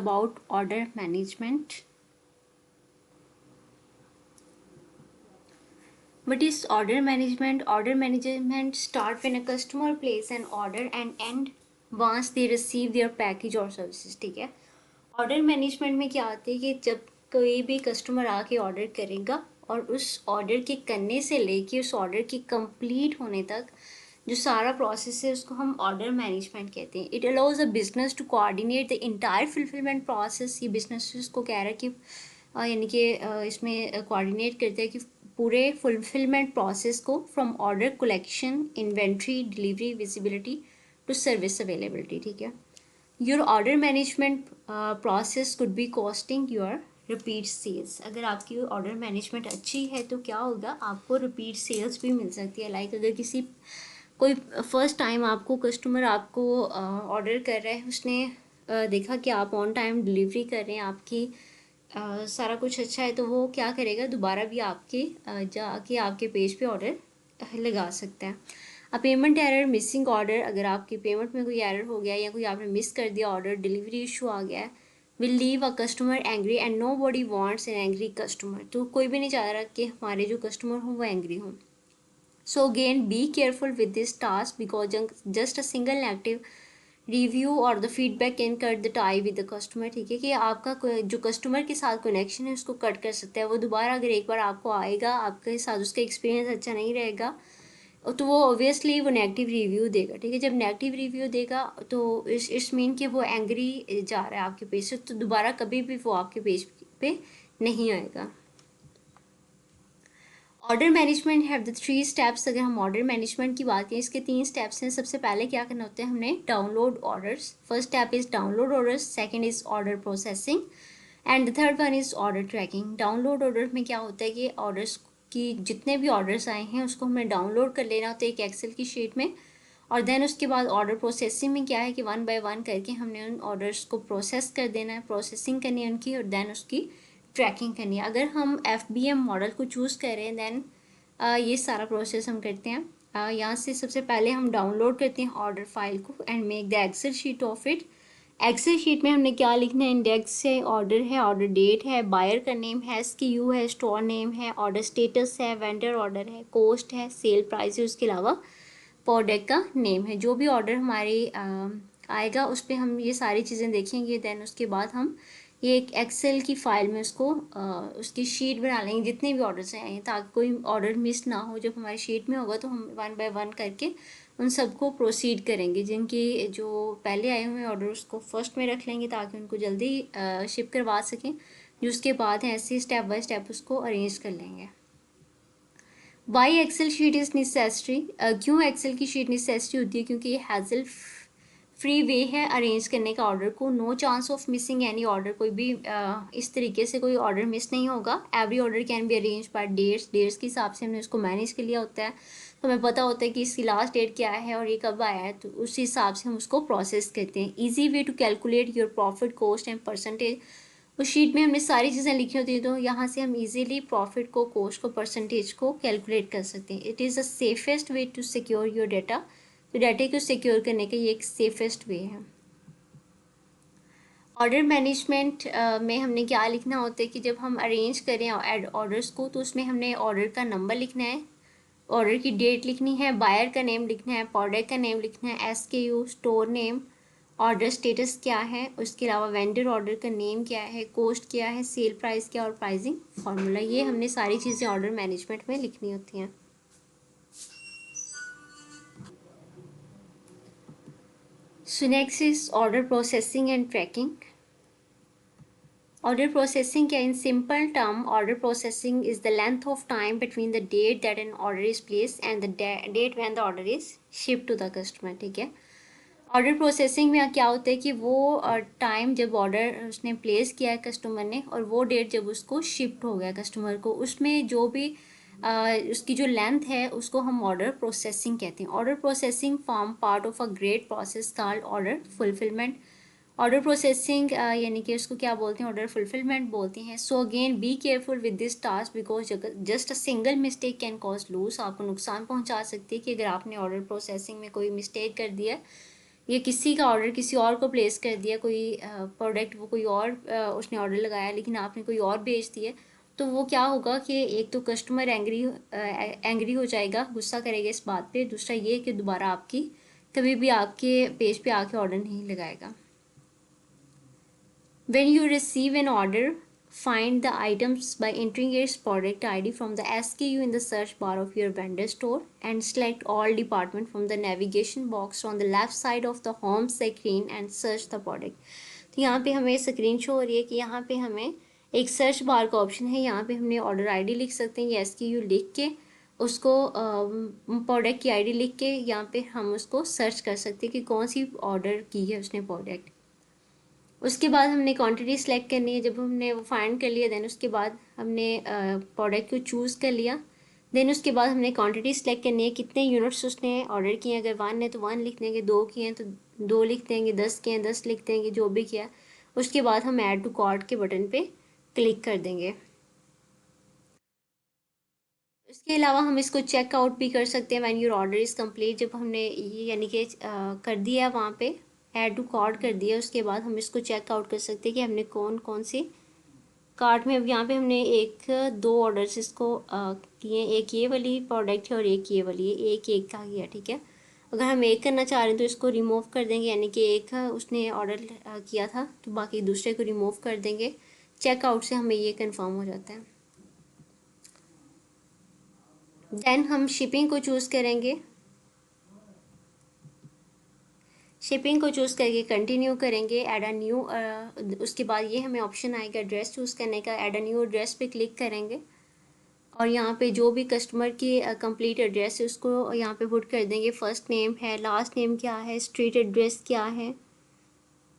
about order management. What is order management? Order management start when a customer place an order and end once they receive their package or services. ठीक है, order management में क्या आता है कि जब कोई भी कस्टमर आके ऑर्डर करेगा और उस ऑर्डर के करने से लेके उस ऑर्डर की कंप्लीट होने तक जो सारा प्रोसेस है उसको हम ऑर्डर मैनेजमेंट कहते हैं. It allows a business to coordinate the entire fulfilment process. ये बिजनेस को कह रहा है कि यानी कि इसमें कोऑर्डिनेट करते हैं कि पूरे फुलफिलमेंट प्रोसेस को from order collection, inventory, delivery, visibility to service availability. ठीक है, your order management process could be costing your repeat sales. अगर आपकी ऑर्डर मैनेजमेंट अच्छी है तो क्या होगा, आपको रिपीट सेल्स भी मिल सकती है. लाइक अगर किसी कोई फर्स्ट टाइम आपको कस्टमर आपको ऑर्डर कर रहा है, उसने देखा कि आप ऑन टाइम डिलीवरी कर रहे हैं, आपकी सारा कुछ अच्छा है, तो वो क्या करेगा, दोबारा भी आपके जाके आपके पेज पे ऑर्डर लगा सकता है. अ पेमेंट एरर, मिसिंग ऑर्डर. अगर आपकी पेमेंट में कोई एरर हो गया या कोई आपने मिस कर दिया ऑर्डर, डिलीवरी इशू आ गया है, will leave a customer angry and nobody wants an angry customer. तो कोई भी नहीं चाह रहा कि हमारे जो कस्टमर हों वो एंग्री हों. So again, be careful with this task because just a single negative review or the feedback can cut the tie with the customer. ठीक है, कि आपका जो कस्टमर के साथ कनेक्शन है उसको कट कर सकता है. वो दोबारा अगर एक बार आपको आएगा, आपके साथ उसका एक्सपीरियंस अच्छा नहीं रहेगा तो वो ऑब्वियसली वो नेगेटिव रिव्यू देगा. ठीक है, जब नेगेटिव रिव्यू देगा तो इट्स मीन कि वो एंग्री जा रहा है आपके पेज से, तो दोबारा कभी भी वो आपके पेज पे नहीं आएगा. Order management have the 3 steps. अगर हम ऑर्डर मैनेजमेंट की बात करें, इसके 3 स्टेप्स हैं. सबसे पहले क्या करना होता है, हमने download orders. First step is download orders, second is order processing and the third one is order tracking. Download order में क्या होता है कि ऑर्डर्स की जितने भी ऑर्डर्स आए हैं उसको हमें डाउनलोड कर लेना होता है एक एक्सेल की शीट में. और देन उसके बाद ऑर्डर प्रोसेसिंग में क्या है कि 1 बाय 1 करके हमने उन ऑर्डर्स को प्रोसेस कर देना है, प्रोसेसिंग करनी है उनकी, और देन उसकी ट्रैकिंग करनी है. अगर हम FBM मॉडल को चूज़ करें देन ये सारा प्रोसेस हम करते हैं. यहाँ से सबसे पहले हम डाउनलोड करते हैं ऑर्डर फाइल को and make the Excel sheet of it. Excel sheet में हमने क्या लिखना है, इंडेक्स है, ऑर्डर है, ऑर्डर डेट है, बायर का नेम है, SKU है, स्टोर नेम है, ऑर्डर स्टेटस है, वेंडर ऑर्डर है, कॉस्ट है, सेल प्राइस है, उसके अलावा प्रोडक्ट का नेम है. जो भी ऑर्डर हमारे आएगा उस पर हम ये सारी चीज़ें देखेंगे. देन उसके बाद हम ये एक एक्सेल की फाइल में उसको उसकी शीट बना लेंगे जितने भी ऑर्डर्स आए हैं, ताकि कोई ऑर्डर मिस ना हो. जब हमारी शीट में होगा तो हम 1 बाय 1 करके उन सबको प्रोसीड करेंगे. जिनकी जो पहले आए हुए ऑर्डर उसको फर्स्ट में रख लेंगे ताकि उनको जल्दी शिप करवा सकें. जो उसके बाद है ऐसे स्टेप बाय स्टेप उसको अरेंज कर लेंगे. Why Excel sheet is necessary. क्यों एक्सेल की शीट नेसेसरी होती है, क्योंकि ये हैजल फ्री वे है अरेंज करने का ऑर्डर को. No chance of missing any order. कोई भी इस तरीके से कोई ऑर्डर मिस नहीं होगा. Every order can be arrange by dates. Dates के हिसाब से हमने उसको मैनेज कर लिया होता है, तो हमें पता होता है कि इसकी लास्ट डेट क्या है और ये कब आया है, तो उस हिसाब से हम उसको प्रोसेस करते हैं. Easy way to calculate your profit, cost and percentage. उस शीट में हमने सारी चीज़ें लिखी होती हैं, तो यहाँ से हम इजीली प्रॉफिट को, कॉस्ट को, परसेंटेज को कैलकुलेट कर सकते हैं. It is the safest way to secure your data. तो डाटा को सिक्योर करने का ये एक सेफेस्ट वे है. ऑर्डर मैनेजमेंट में हमने क्या लिखना होता है कि जब हम अरेंज करें ऑर्डर्स को, तो उसमें हमने ऑर्डर का नंबर लिखना है, ऑर्डर की डेट लिखनी है, बायर का नेम लिखना है, प्रोडक्ट का नेम लिखना है, SKU, store name, order status क्या है, उसके अलावा वेंडर ऑर्डर का नेम क्या है, कॉस्ट क्या है, सेल प्राइस क्या और प्राइसिंग फार्मूला. ये हमने सारी चीज़ें ऑर्डर मैनेजमेंट में लिखनी होती हैं. So next is order processing and tracking. Order processing क्या, in simple term, order processing is the length of time between the date that an order is placed and the date when the order is shipped to the customer. ठीक है, order processing में क्या होता है कि वो time जब order उसने प्लेस किया है कस्टमर ने और वो डेट जब उसको शिफ्ट हो गया कस्टमर को, उसमें जो भी उसकी जो लेंथ है उसको हम ऑर्डर प्रोसेसिंग कहते हैं. Order processing form part of a great process called order fulfilment. Order processing यानी कि उसको क्या बोलते हैं, ऑर्डर फुलफिलमेंट बोलते हैं. So again be careful with this task because just a single mistake can cause lose. आपको नुकसान पहुंचा सकती है कि अगर आपने ऑर्डर प्रोसेसिंग में कोई मिस्टेक कर दिया या किसी का ऑर्डर किसी और को प्लेस कर दिया, कोई प्रोडक्ट वो कोई और उसने ऑर्डर लगाया लेकिन आपने कोई और भेज दिया, तो वो क्या होगा कि एक तो कस्टमर एंग्री हो जाएगा, गुस्सा करेगा इस बात पे, दूसरा ये कि दोबारा आपकी कभी भी आपके पेज पे आके ऑर्डर नहीं लगाएगा। When you receive an order, find the items by entering its product ID from the SKU in the search bar of your vendor store and select all department from the navigation box on the left side of the home screen and search the product। तो यहाँ पे हमें screen show हो रही है कि यहाँ पे हमें एक सर्च बार का ऑप्शन है, यहाँ पे हमने ऑर्डर आईडी लिख सकते हैं या SKU लिख के उसको प्रोडक्ट की आईडी लिख के यहाँ पे हम उसको सर्च कर सकते हैं कि कौन सी ऑर्डर की है उसने प्रोडक्ट। उसके बाद हमने क्वांटिटी सेलेक्ट करनी है। जब हमने वो फाइंड कर लिया देन उसके बाद हमने प्रोडक्ट को चूज़ कर लिया। देन उसके बाद हमने क्वांटिटी सेलेक्ट करनी है, कितने यूनिट्स उसने ऑर्डर किए हैं। अगर 1 है तो 1 लिख देंगे, 2 किए हैं तो 2 लिख देंगे, 10 किए हैं 10 लिख देंगे, जो भी किया। उसके बाद हम ऐड टू कार्ट के बटन पे क्लिक कर देंगे। इसके अलावा हम इसको चेकआउट भी कर सकते हैं। When your order is complete, जब हमने ये यानी कि कर दिया वहाँ पे ऐड टू कार्ट कर दिया, उसके बाद हम इसको चेकआउट कर सकते हैं कि हमने कौन कौन से कार्ट में। अब यहाँ पे हमने दो ऑर्डर्स इसको किए, एक ये वाली प्रोडक्ट है और एक ये वाली है, एक का किया, ठीक है। अगर हम एक करना चाह रहे हैं तो इसको रिमूव कर देंगे, यानी कि एक उसने ऑर्डर किया था तो बाकी दूसरे को रिमूव कर देंगे। चेकआउट से हमें ये कंफर्म हो जाता है। देन हम शिपिंग को चूज़ करेंगे। शिपिंग को चूज़ करके कंटिन्यू करेंगे। ऐड अ न्यू, उसके बाद ये हमें ऑप्शन आएगा एड्रेस चूज़ करने का। ऐड अ न्यू एड्रेस पे क्लिक करेंगे और यहाँ पे जो भी कस्टमर की कंप्लीट एड्रेस है उसको यहाँ पे पुट कर देंगे। फर्स्ट नेम है, लास्ट नेम क्या है, स्ट्रीट एड्रेस क्या है,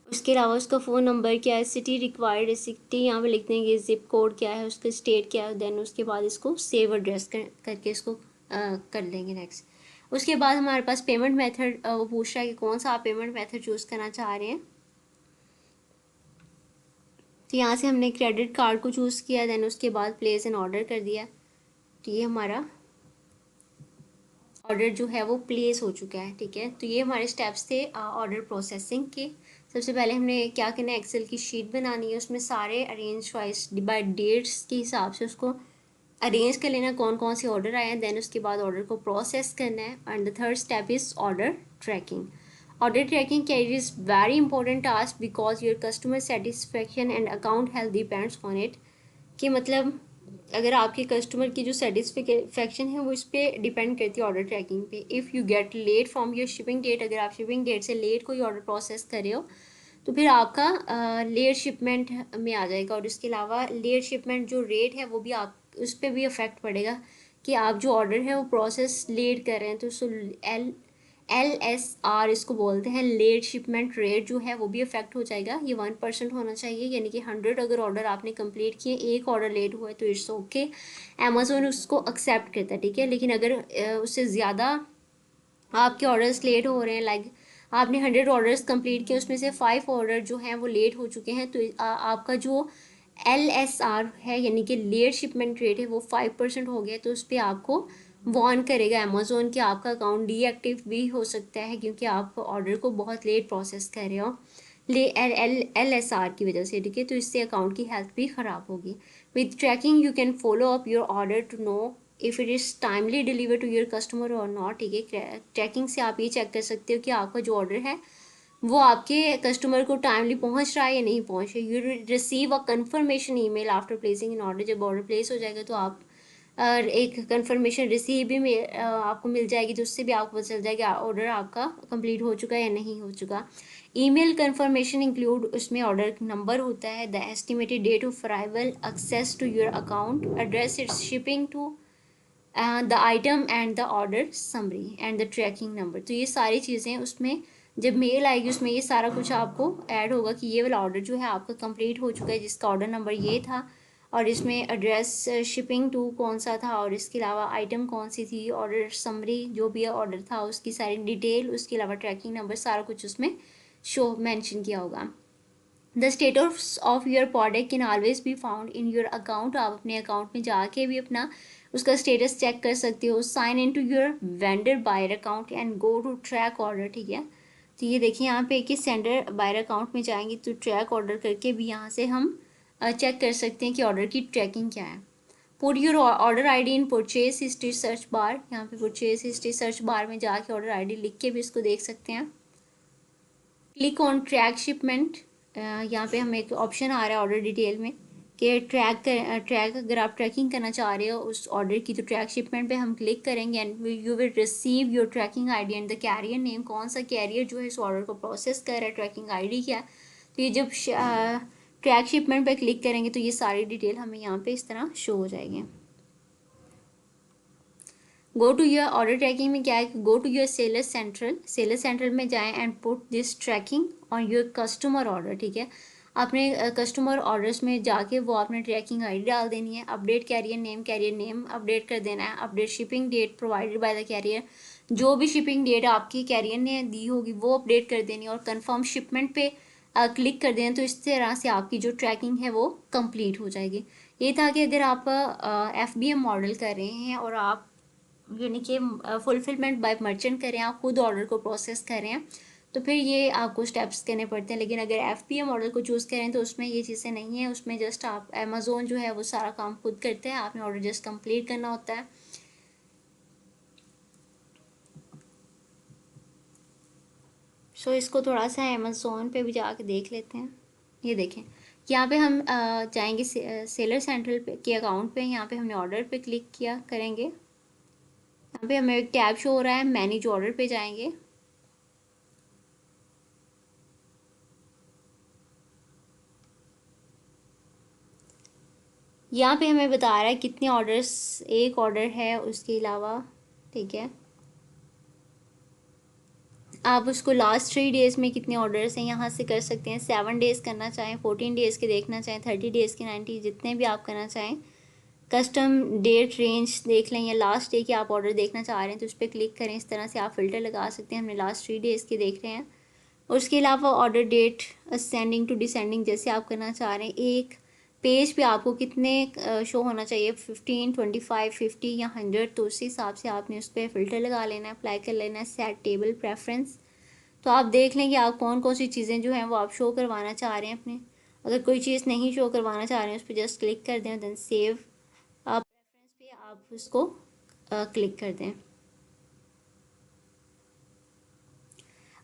उसके अलावा उसका फ़ोन नंबर क्या है, सिटी रिक्वायर्ड है, सिटी यहाँ पे लिख देंगे, ज़िप कोड क्या है, उसका स्टेट क्या है। देन उसके बाद इसको सेव एड्रेस करके इसको कर लेंगे नेक्स्ट। उसके बाद हमारे पास पेमेंट मेथड वो पूछ रहा है कि कौन सा आप पेमेंट मेथड चूज़ करना चाह रहे हैं। तो यहाँ से हमने क्रेडिट कार्ड को चूज़ किया। देन उसके बाद प्लेस एन ऑर्डर कर दिया। तो ये हमारा ऑर्डर जो है वो प्लेस हो चुका है, ठीक है। तो ये हमारे स्टेप्स थे ऑर्डर प्रोसेसिंग के। सबसे पहले हमने क्या करना है, एक्सेल की शीट बनानी है, उसमें सारे अरेंज वाइज बाय डेट्स के हिसाब से उसको अरेंज कर लेना, कौन कौन से ऑर्डर आए हैं। देन उसके बाद ऑर्डर को प्रोसेस करना है। And the third step is order tracking. Order tracking carry is very important task because your customer satisfaction and account health depends on it. कि मतलब अगर आपके कस्टमर की जो सेटिस्फेक्शन है वो इस पर डिपेंड करती है ऑर्डर ट्रैकिंग पे। If you get late from your shipping date, अगर आप शिपिंग डेट से लेट कोई ऑर्डर प्रोसेस कर रहे हो तो फिर आपका लेट शिपमेंट में आ जाएगा। और इसके अलावा लेट शिपमेंट जो रेट है वो भी आप उस पर भी अफेक्ट पड़ेगा कि आप जो ऑर्डर है वो प्रोसेस लेट कर रहे हैं। तो उसको LSR इसको बोलते हैं, लेट शिपमेंट रेट जो है वो भी अफेक्ट हो जाएगा। ये 1% होना चाहिए, यानी कि 100 अगर ऑर्डर आपने कंप्लीट किए, एक ऑर्डर लेट हुआ है तो इट्स ओके, अमेज़ोन उसको एक्सेप्ट करता है, ठीक है। लेकिन अगर उससे ज़्यादा आपके ऑर्डर्स लेट हो रहे हैं, लाइक आपने 100 ऑर्डर्स कंप्लीट किए, उसमें से 5 ऑर्डर जो हैं वो लेट हो चुके हैं, तो आपका जो LSR है यानी कि लेट शिपमेंट रेट है वो 5% हो गया। तो उस पर आपको वार्न करेगा अमेज़ोन कि आपका अकाउंट डीएक्टिव भी हो सकता है क्योंकि आप ऑर्डर को बहुत लेट प्रोसेस कर रहे हो LSR की वजह से, ठीक है। तो इससे अकाउंट की हेल्थ भी ख़राब होगी। With tracking you can follow up your order to know if it is timely deliver to your customer और नॉट, ठीक है। ट्रैकिंग से आप ये चेक कर सकते हो कि आपका जो ऑर्डर है वो आपके कस्टमर को टाइमली पहुंच रहा है या नहीं पहुंच रहा है। You receive a confirmation email after placing in order. जब ऑर्डर प्लेस हो जाएगा तो आप एक कंफर्मेशन रिसीव भी आपको मिल जाएगी, तो उससे भी आपको पता चल जाएगा ऑर्डर आपका कंप्लीट हो चुका है या नहीं हो चुका। ईमेल कंफर्मेशन इंक्लूड उसमें ऑर्डर नंबर होता है, the estimated date of arrival, access to your account, address it's shipping to, the item and the order summary and the tracking number. तो ये सारी चीज़ें उसमें जब मेल आएगी उसमें ये सारा कुछ आपको ऐड होगा कि ये वाला ऑर्डर जो है आपका कंप्लीट हो चुका है, जिसका ऑर्डर नंबर ये था और इसमें एड्रेस शिपिंग टू कौन सा था और इसके अलावा आइटम कौन सी थी, ऑर्डर समरी जो भी ऑर्डर था उसकी सारी डिटेल, उसके अलावा ट्रैकिंग नंबर, सारा कुछ उसमें शो मेंशन किया होगा। The status of your product can always be found in your account. आप अपने अकाउंट में जाके भी अपना उसका स्टेटस चेक कर सकते हो। Sign in to your vendor buyer account and go to track order, ठीक है। तो ये देखिए यहाँ पे कि सेंडर बायर अकाउंट में जाएंगे तो ट्रैक ऑर्डर करके भी यहाँ से हम चेक कर सकते हैं कि ऑर्डर की ट्रैकिंग क्या है। Put your order ID in purchase history search bar, यहाँ पे परचेज हिस्ट्री सर्च बार में जाके ऑर्डर आईडी लिख के भी इसको देख सकते हैं। क्लिक ऑन ट्रैक शिपमेंट, यहाँ पे हमें एक ऑप्शन आ रहा है ऑर्डर डिटेल में कि ट्रैक अगर आप ट्रैकिंग करना चाह रहे हो उस ऑर्डर की तो ट्रैक शिपमेंट पे हम क्लिक करेंगे and you will receive your tracking ID and the carrier name, कौन सा कैरियर जो है इस ऑर्डर को प्रोसेस कर रहा है, ट्रैकिंग आईडी क्या है। तो ये जब ट्रैक शिपमेंट पे क्लिक करेंगे तो ये सारी डिटेल हमें यहाँ पे इस तरह शो हो जाएगी। Go to your order tracking में क्या है, go to your seller central में जाएं and put this tracking on your customer order. ठीक है, आपने कस्टमर ऑर्डर्स में जाके वो आपने ट्रैकिंग आईडी डाल देनी है। अपडेट कैरियर नेम अपडेट कर देना है। Update shipping date provided by the carrier, जो भी शिपिंग डेट आपकी कैरियर ने दी होगी वो अपडेट कर देनी है और कंफर्म शिपमेंट पे क्लिक कर दें। तो इस तरह से आपकी जो ट्रैकिंग है वो कंप्लीट हो जाएगी। ये था कि अगर आप FBM मॉडल कर रहे हैं और आप यानी कि फुलफिलमेंट बाय मर्चेंट करें, आप खुद ऑर्डर को प्रोसेस करें तो फिर ये आपको स्टेप्स करने पड़ते हैं। लेकिन अगर FBM मॉडल को चूज़ करें तो उसमें ये चीज़ें नहीं है, उसमें जस्ट आप अमेज़ोन जो है वो सारा काम खुद करते हैं, आपने ऑर्डर जस्ट कंप्लीट करना होता है। सो इसको थोड़ा सा अमेज़ोन पे भी जाके देख लेते हैं। ये देखें यहाँ पे हम जाएंगे सेलर सेंट्रल पे के अकाउंट पे, यहाँ पे हमने ऑर्डर पे क्लिक किया करेंगे। यहाँ पे हमें एक टैब शो हो रहा है, मैनेज ऑर्डर पे जाएंगे। यहाँ पे हमें बता रहा है कितने ऑर्डर्स, एक ऑर्डर है उसके अलावा। ठीक है, आप उसको लास्ट 3 डेज़ में कितने ऑर्डर्स हैं यहाँ से कर सकते हैं। 7 डेज़ करना चाहें, 14 डेज़ के देखना चाहें, 30 डेज़ के, 90, जितने भी आप करना चाहें। कस्टम डेट रेंज देख लें या लास्ट डे के आप ऑर्डर देखना चाह रहे हैं तो उस पर क्लिक करें। इस तरह से आप फ़िल्टर लगा सकते हैं। हमने लास्ट 3 डेज़ के देख रहे हैं। और उसके अलावा order date ascending to descending जैसे आप करना चाह रहे हैं। एक पेज पे आपको कितने शो होना चाहिए, 15, 25, 50 या 100, तो उसी हिसाब से आपने उस पर फ़िल्टर लगा लेना है, अप्लाई कर लेना है। सेट टेबल प्रेफरेंस, तो आप देख लें कि आप कौन कौन सी चीज़ें जो हैं वो आप शो करवाना चाह रहे हैं अपने। अगर कोई चीज़ नहीं शो करवाना चाह रहे हैं उस पर जस्ट क्लिक कर दें, देन सेव प्रेफरेंस पे आप उसको क्लिक कर दें।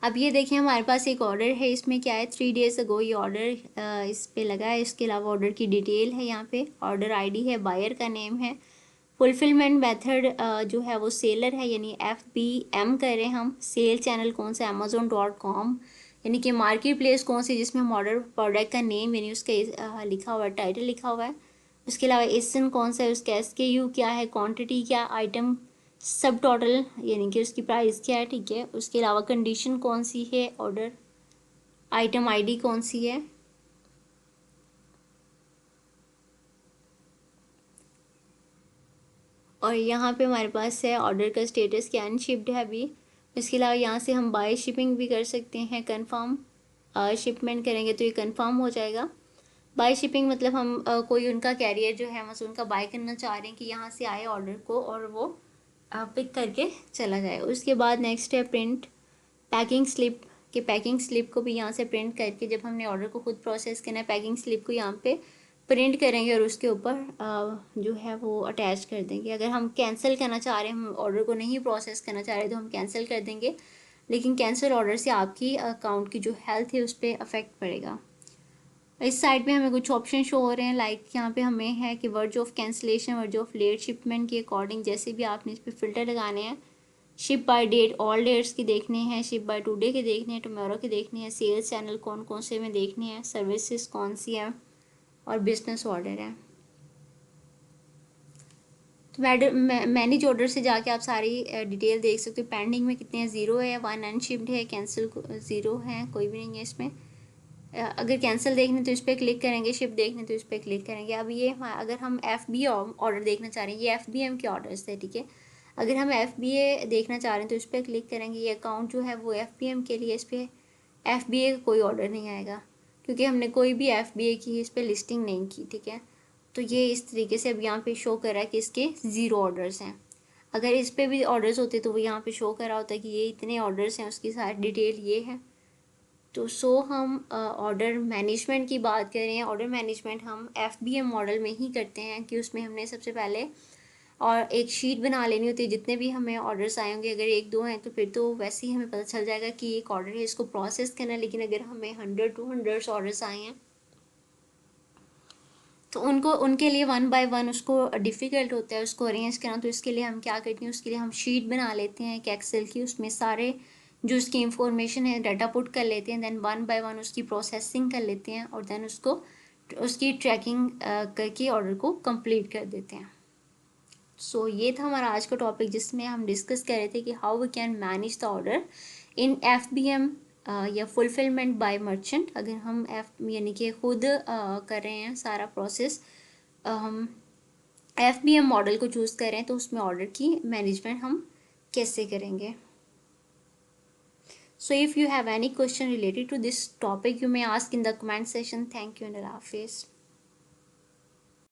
अब ये देखिए हमारे पास एक ऑर्डर है, इसमें क्या है 3 डेज़ अगो ये ऑर्डर इस पे लगा है। इसके अलावा ऑर्डर की डिटेल है, यहाँ पे ऑर्डर आईडी है, बायर का नेम है, फुलफिलमेंट मेथड जो है वो सेलर है यानी FBM कर रहे हैं हम। सेल चैनल कौन सा, amazon.com, यानी कि मार्केट प्लेस कौन सी जिसमें हम ऑर्डर प्रोडक्ट का नेम यानी उसका लिखा हुआ है, टाइटल लिखा हुआ है। उसके अलावा एसन कौन सा है, उसका SKU क्या है, क्वांटिटी क्या, आइटम सब टोटल यानी कि उसकी प्राइस क्या है। ठीक है, उसके अलावा कंडीशन कौन सी है, ऑर्डर आइटम आईडी कौन सी है, और यहाँ पे हमारे पास है ऑर्डर का स्टेटस क्या, अनशिप्ड है अभी। इसके अलावा यहाँ से हम बाय शिपिंग भी कर सकते हैं, कंफर्म शिपमेंट करेंगे तो ये कंफर्म हो जाएगा। बाय शिपिंग मतलब हम कोई उनका कैरियर जो है हम उनका बाय करना चाह रहे हैं कि यहाँ से आए ऑर्डर को और वो पिक करके चला जाए। उसके बाद नेक्स्ट है प्रिंट पैकिंग स्लिप, कि पैकिंग स्लिप को भी यहाँ से प्रिंट करके जब हमने ऑर्डर को खुद प्रोसेस करना है पैकिंग स्लिप को यहाँ पे प्रिंट करेंगे और उसके ऊपर जो है वो अटैच कर देंगे। अगर हम कैंसिल करना चाह रहे हैं, हम ऑर्डर को नहीं प्रोसेस करना चाह रहे तो हम कैंसिल कर देंगे, लेकिन कैंसिल ऑर्डर से आपकी अकाउंट की जो हेल्थ है उस पर अफेक्ट पड़ेगा। इस साइड पे हमें कुछ ऑप्शन शो हो रहे हैं, लाइक यहाँ पे हमें है कि verge of cancellation, verge of late shipment के अकॉर्डिंग जैसे भी आपने इस पर फिल्टर लगाने हैं। Ship by date, all dates की देखने हैं, शिप बाय टुडे के देखने हैं, टुमारो के देखने हैं, सेल्स चैनल कौन कौन से में देखने हैं, सर्विसेज कौन सी है और बिजनेस ऑर्डर है। तो मैनेज ऑर्डर से जाके आप सारी डिटेल देख सकते हो। पेंडिंग में कितने हैं, 0 है, 1 अनशिप्ड है, कैंसिल 0 है, कोई भी नहीं है इसमें। अगर कैंसिल देखने तो इस पर क्लिक करेंगे, शिप देखने तो इस पर क्लिक करेंगे। अब ये अगर हम FBA ऑर्डर देखना चाह रहे हैं, ये FBM के ऑर्डर्स थे। ठीक है, अगर हम FBA देखना चाह रहे हैं तो इस पर क्लिक करेंगे। ये अकाउंट जो है वो FBM के लिए, इस पर FBA का कोई ऑर्डर नहीं आएगा क्योंकि हमने कोई भी FBA की इस पर लिस्टिंग नहीं की। ठीक है, तो ये इस तरीके से अब यहाँ पे शो कर रहा है कि इसके 0 ऑर्डर्स हैं। अगर इस पर भी ऑर्डर्स होते तो वो यहाँ पे शो कर रहा होता है कि ये इतने ऑर्डर्स हैं, उसकी सारी डिटेल ये है। तो हम ऑर्डर मैनेजमेंट की बात कर रहे हैं। ऑर्डर मैनेजमेंट हम FBM मॉडल में ही करते हैं कि उसमें हमने सबसे पहले और एक शीट बना लेनी होती है। जितने भी हमें ऑर्डर्स आए होंगे, अगर 1-2 हैं तो फिर तो वैसे ही हमें पता चल जाएगा कि एक ऑर्डर है, इसको प्रोसेस करना है। लेकिन अगर हमें 100-200 ऑर्डर्स आए हैं तो उनको उनके लिए वन बाय वन उसको डिफ़िकल्ट होता है उसको अरेंज करना। तो इसके लिए हम क्या करते हैं, उसके लिए हम शीट बना लेते हैं एक एक्सेल की, उसमें सारे जो उसकी इंफॉर्मेशन है डाटा पुट कर लेते हैं, देन वन बाय वन उसकी प्रोसेसिंग कर लेते हैं और देन उसकी ट्रैकिंग करके ऑर्डर को कंप्लीट कर देते हैं। ये था हमारा आज का टॉपिक, जिसमें हम डिस्कस कर रहे थे कि how we can manage the order in FBM या फुलफिलमेंट बाय मर्चेंट। अगर हम यानी कि खुद कर रहे हैं सारा प्रोसेस, हम FBM मॉडल को चूज़ कर रहे हैं, तो उसमें ऑर्डर की मैनेजमेंट हम कैसे करेंगे। So if you have any question related to this topic, you may ask in the comment section. Thank you and Allah Hafiz.